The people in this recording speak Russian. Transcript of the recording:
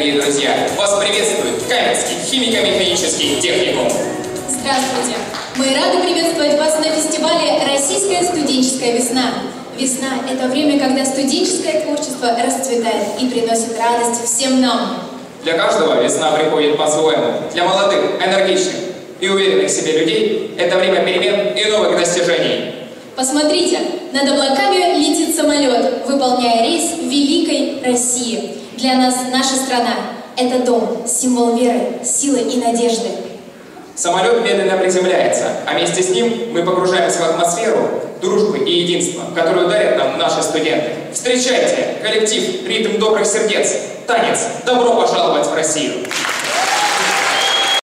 дорогие друзья! Вас приветствует Каменский химико-механический техникум. Здравствуйте! Мы рады приветствовать вас на фестивале «Российская студенческая весна». Весна – это время, когда студенческое творчество расцветает и приносит радость всем нам. Для каждого весна приходит по-своему. Для молодых, энергичных и уверенных в себе людей это время перемен и новых достижений. Посмотрите, над облаками летит самолет, выполняя рейс великой России. Для нас наша страна – это дом, символ веры, силы и надежды. Самолет медленно приземляется, а вместе с ним мы погружаемся в атмосферу дружбы и единства, которую дарят нам наши студенты. Встречайте коллектив «Ритм добрых сердец», танец «Добро пожаловать в Россию».